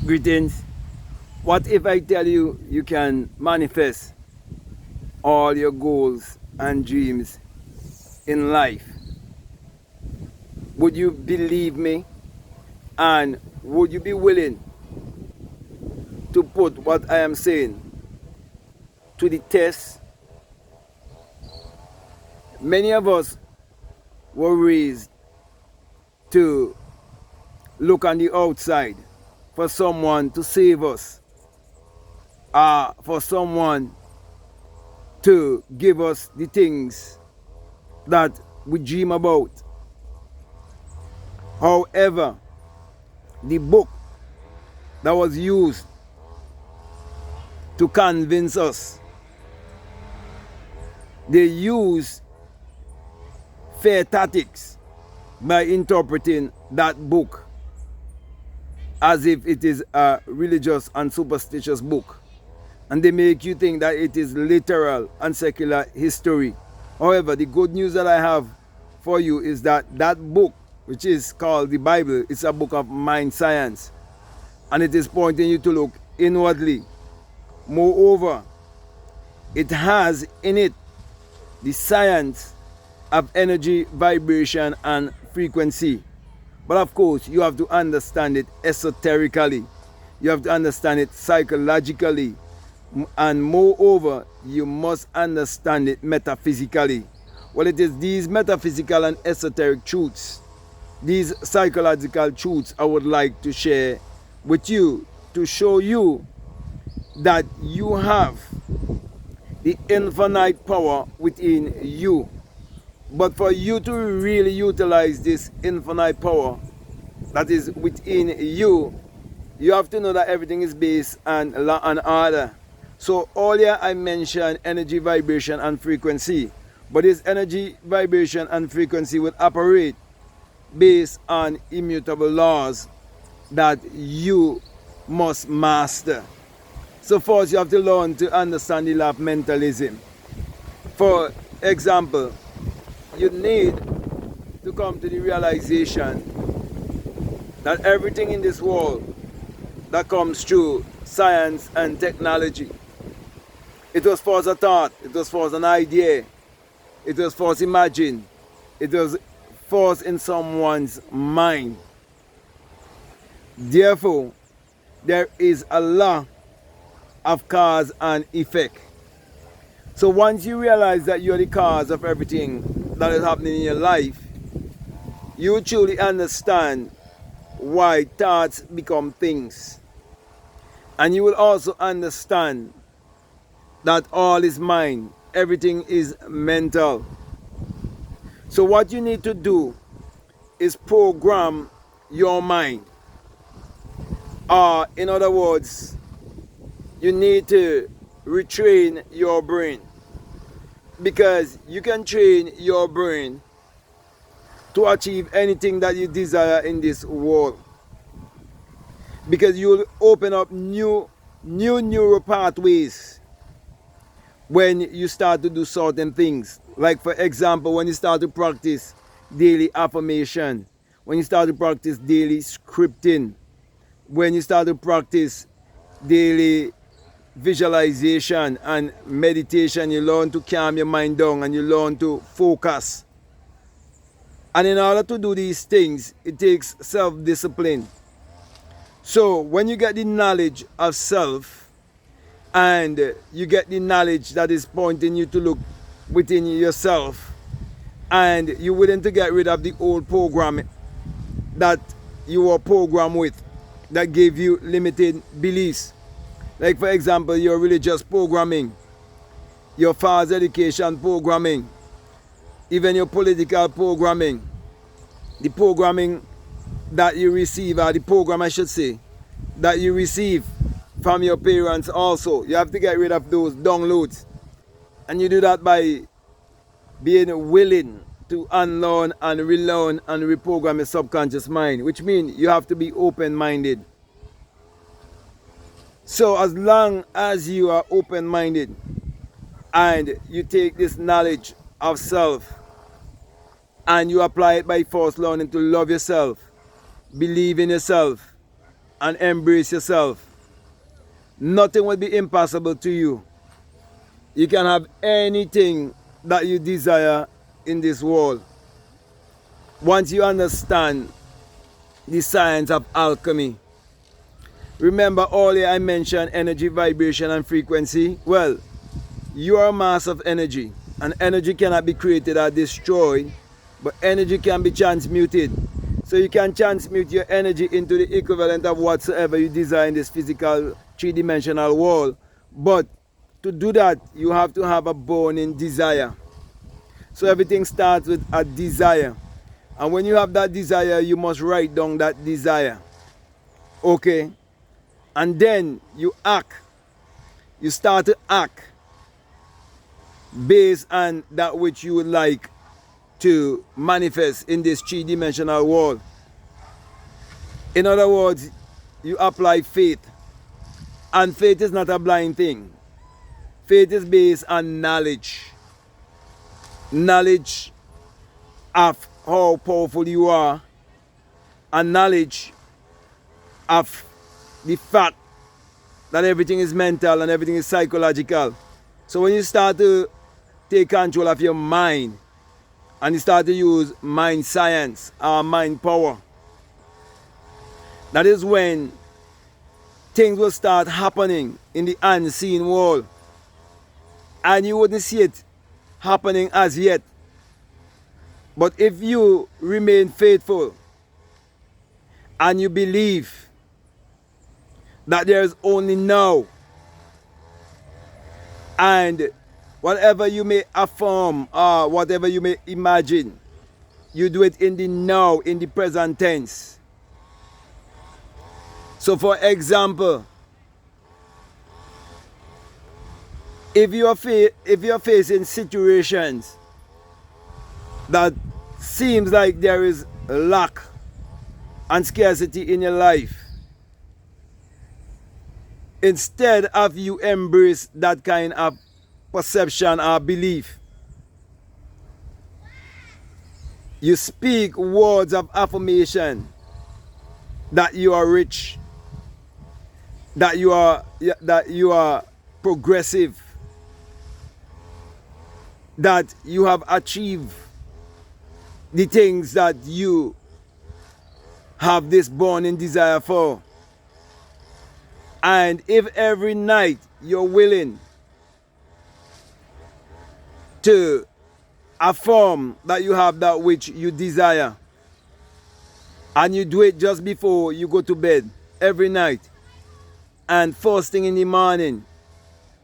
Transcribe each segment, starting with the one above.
Greetings. What if I tell you you can manifest all your goals and dreams in life? Would you believe me? And would you be willing to put what I am saying to the test? Many of us were raised to look on the outside for someone to save us, for someone to give us the things that we dream about. However, the book that was used to convince us, they use fair tactics by interpreting that book as if it is a religious and superstitious book, and they make you think that it is literal and secular history. However, the good news that I have for you is that that book, which is called the Bible, is a book of mind science, and it is pointing you to look inwardly. Moreover, it has in it the science of energy, vibration, and frequency. But of course, you have to understand it esoterically. You have to understand it psychologically. And moreover, you must understand it metaphysically. Well, it is these metaphysical and esoteric truths, these psychological truths I would like to share with you to show you that you have the infinite power within you. But for you to really utilize this infinite power that is within you, you have to know that everything is based on law and order. So earlier I mentioned energy, vibration, and frequency. But this energy, vibration, and frequency will operate based on immutable laws that you must master. So first you have to learn to understand the law of mentalism. For example, you need to come to the realization that everything in this world that comes through science and technology, it was first a thought, it was first an idea, it was first imagined, it was first in someone's mind. Therefore, there is a law of cause and effect. So once you realize that you're the cause of everything that is happening in your life, you truly understand why thoughts become things. And you will also understand that all is mind, everything is mental. So what you need to do is program your mind. Or in other words, you need to retrain your brain, because you can train your brain to achieve anything that you desire in this world, because you will open up new neural pathways when you start to do certain things. Like for example, when you start to practice daily affirmation, when you start to practice daily scripting, when you start to practice daily visualization and meditation, you learn to calm your mind down and you learn to focus. And in order to do these things, it takes self-discipline. So when you get the knowledge of self, and you get the knowledge that is pointing you to look within yourself, and you're willing to get rid of the old program that you were programmed with, that gave you limited beliefs. Like for example, your religious programming, your false education programming, even your political programming, the programming that you receive, or the program I should say, that you receive from your parents also. You have to get rid of those downloads. And you do that by being willing to unlearn and relearn and reprogram your subconscious mind, which means you have to be open-minded. So as long as you are open-minded and you take this knowledge of self and you apply it by first learning to love yourself, believe in yourself, and embrace yourself, nothing will be impossible to you. You can have anything that you desire in this world. Once you understand the science of alchemy. Remember earlier I mentioned energy, vibration, and frequency? Well, you are a mass of energy, and energy cannot be created or destroyed, but energy can be transmuted. So you can transmute your energy into the equivalent of whatsoever you desire in this physical three-dimensional world. But to do that, you have to have a burning desire. So everything starts with a desire. And when you have that desire, you must write down that desire. Okay? And then you act. You start to act based on that which you would like to manifest in this three-dimensional world. In other words, you apply faith. And faith is not a blind thing. Faith is based on knowledge. Knowledge of how powerful you are, and knowledge of the fact that everything is mental and everything is psychological. So when you start to take control of your mind and you start to use mind science or mind power, that is when things will start happening in the unseen world, and you wouldn't see it happening as yet. But if you remain faithful and you believe that there is only now, and whatever you may affirm or whatever you may imagine, you do it in the now, in the present tense. So for example, if you are facing situations that seems like there is lack and scarcity in your life, instead of you embrace that kind of perception or belief, you speak words of affirmation that you are rich, that you are progressive, that you have achieved the things that you have this burning desire for. And if every night you're willing to affirm that you have that which you desire, and you do it just before you go to bed every night, and first thing in the morning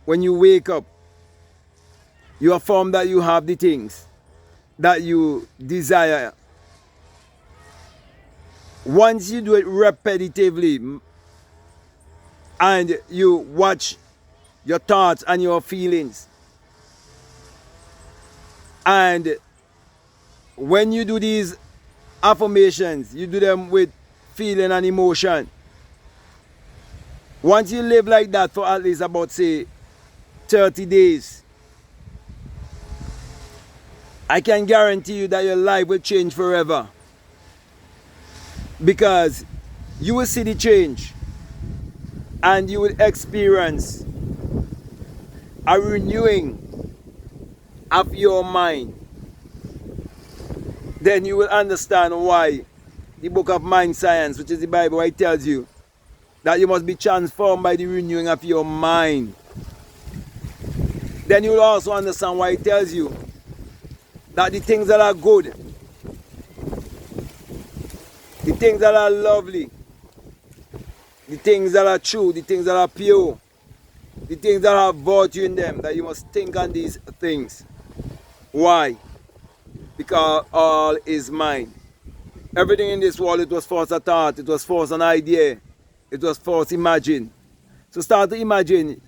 when you wake up, you affirm that you have the things that you desire. Once you do it repetitively and you watch your thoughts and your feelings, and when you do these affirmations, you do them with feeling and emotion. Once you live like that for at least about, say, 30 days, I can guarantee you that your life will change forever. Because you will see the change and you will experience a renewing of your mind. Then you will understand why the book of mind science, which is the Bible, it tells you that you must be transformed by the renewing of your mind. Then you will also understand why it tells you that the things that are good, the things that are lovely, the things that are true, the things that are pure, the things that have virtue in them, that you must think on these things. Why? Because all is mind. Everything in this world, it was first a thought, it was first an idea, it was first imagined. So start to imagine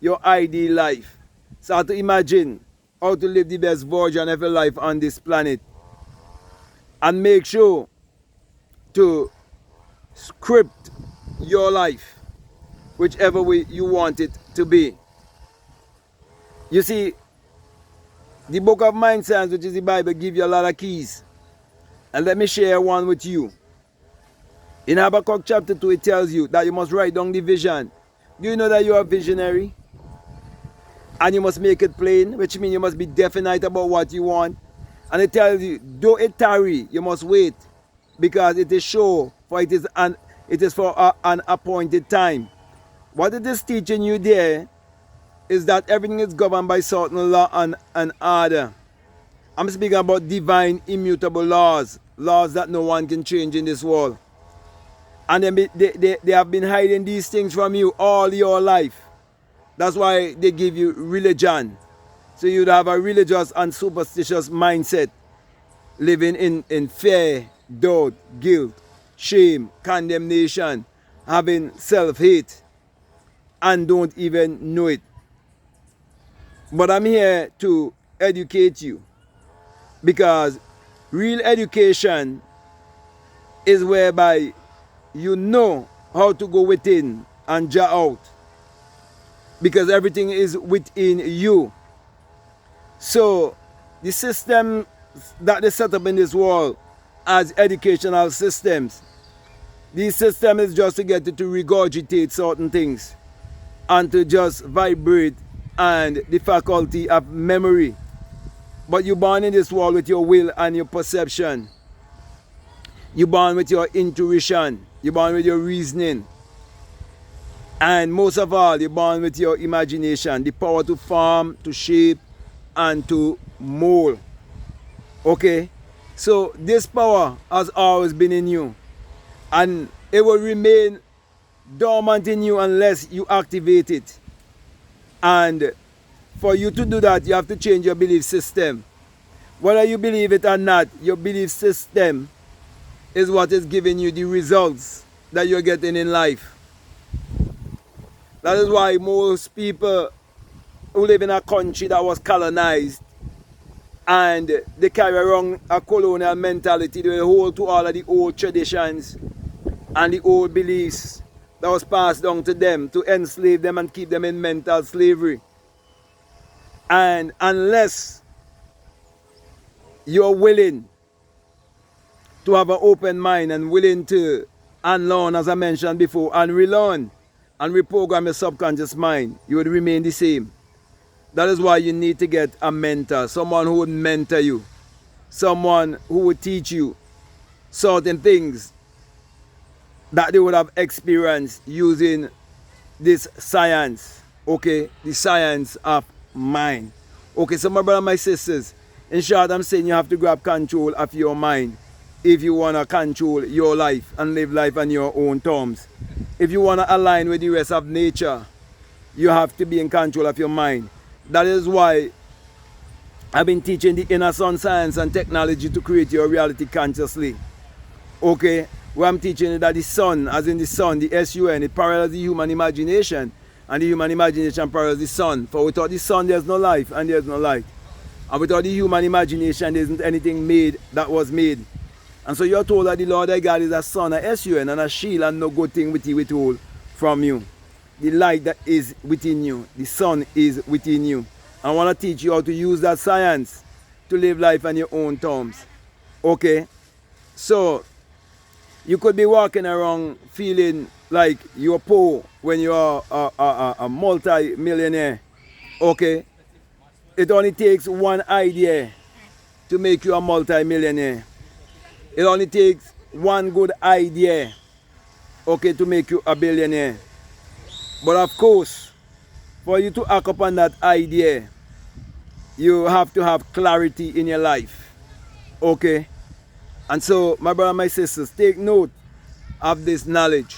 your ideal life. Start to imagine how to live the best version of your life on this planet. And make sure to script your life whichever way you want it to be. You see, the book of mind science, which is the Bible, gives you a lot of keys. And let me share one with you. In Habakkuk chapter 2, it tells you that you must write down the vision. Do you know that you are a visionary? And you must make it plain, which means you must be definite about what you want. And it tells you, though it tarry, you must wait, because it is sure, for it is for an appointed time. What it is teaching you there is that everything is governed by certain law and order. I'm speaking about divine immutable laws, laws that no one can change in this world. And they have been hiding these things from you all your life. That's why they give you religion. So you'd have a religious and superstitious mindset, living in fear, doubt, guilt, shame, condemnation, having self-hate, and don't even know it. But I'm here to educate you, because real education is whereby you know how to go within and jar out, because everything is within you. So the system that they set up in this world as educational systems, these systems is just to get you to regurgitate certain things and to just vibrate and the faculty of memory. But you're born in this world with your will and your perception. You're born with your intuition. You're born with your reasoning. And most of all, you're born with your imagination, the power to form, to shape, and to mold. Okay? So this power has always been in you. And it will remain dormant in you unless you activate it. And for you to do that, you have to change your belief system. Whether you believe it or not, your belief system is what is giving you the results that you're getting in life. That is why most people who live in a country that was colonized and they carry around a colonial mentality, they hold to all of the old traditions and the old beliefs that was passed down to them to enslave them and keep them in mental slavery. And unless you're willing to have an open mind and willing to unlearn, as I mentioned before, and relearn and reprogram your subconscious mind, you would remain the same. That is why you need to get a mentor, someone who would mentor you, someone who would teach you certain things that they would have experienced using this science, okay, the science of mind. Okay, so my brother, my sisters, in short, I'm saying you have to grab control of your mind if you want to control your life and live life on your own terms. If you want to align with the rest of nature, you have to be in control of your mind. That is why I've been teaching the inner sun science and technology to create your reality consciously. Okay, where I'm teaching that the sun, as in the sun, the S-U-N, it parallels the human imagination, and the human imagination parallels the sun. For without the sun, there's no life and there's no light. And without the human imagination, there isn't anything made that was made. And so you're told that the Lord thy God is a sun, a S-U-N, and a shield, and no good thing with he withhold from you. The light that is within you, the sun is within you. I want to teach you how to use that science to live life on your own terms. Okay? So, you could be walking around feeling like you're poor when you're a multi-millionaire. Okay? It only takes one idea to make you a multi-millionaire. It only takes one good idea, okay, to make you a billionaire. But of course, for you to act upon that idea, you have to have clarity in your life. Okay? And so, my brother and my sisters, take note of this knowledge.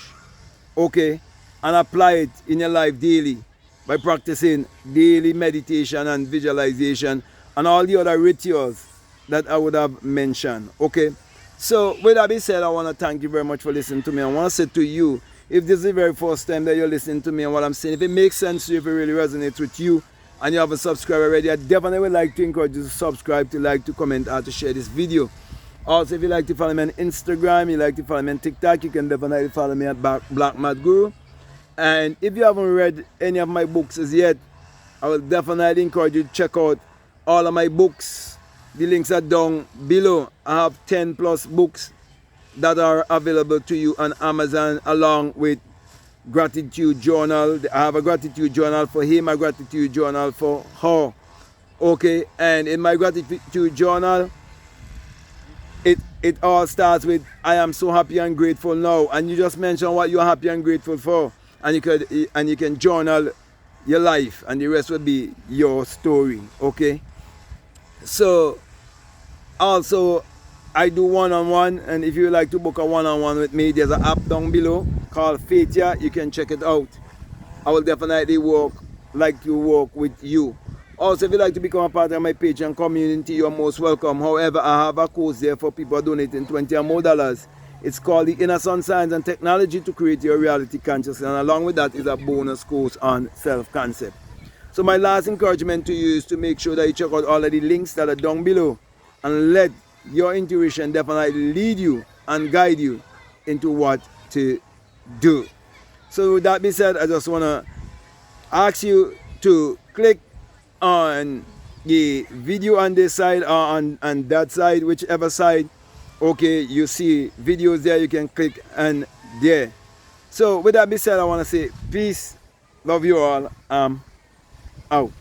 Okay? And apply it in your life daily by practicing daily meditation and visualization and all the other rituals that I would have mentioned. Okay? So, with that being said, I want to thank you very much for listening to me. I want to say to you, if this is the very first time that you're listening to me and what I'm saying, if it makes sense to you, if it really resonates with you, and you haven't subscribed already, I definitely would like to encourage you to subscribe, to like, to comment, or to share this video. Also, if you like to follow me on Instagram, you like to follow me on TikTok, you can definitely follow me at BlackMadGuru. And if you haven't read any of my books as yet, I will definitely encourage you to check out all of my books. The links are down below. I have 10 plus books that are available to you on Amazon, along with gratitude journal. I have a gratitude journal for him, a gratitude journal for her. Okay, and in my gratitude journal, it all starts with I am so happy and grateful now, and you just mention what you're happy and grateful for, and you can journal your life, and the rest will be your story. Okay, so also I do one-on-one, and if you like to book a one-on-one with me, there's an app down below called Fatia. You can check it out. I will definitely like to work with you. Also, if you like to become a part of my page and community, you're most welcome. However, I have a course there for people donating $20 or more. It's called the Inner Sun Science and Technology to Create Your Reality Consciousness, and along with that is a bonus course on self-concept. So my last encouragement to you is to make sure that you check out all of the links that are down below, and let your intuition definitely lead you and guide you into what to do. So with that being said, I just want to ask you to click on the video on this side or on that side, whichever side. Okay, you see videos there, you can click and there. So with that being said, I want to say peace, love you all, out.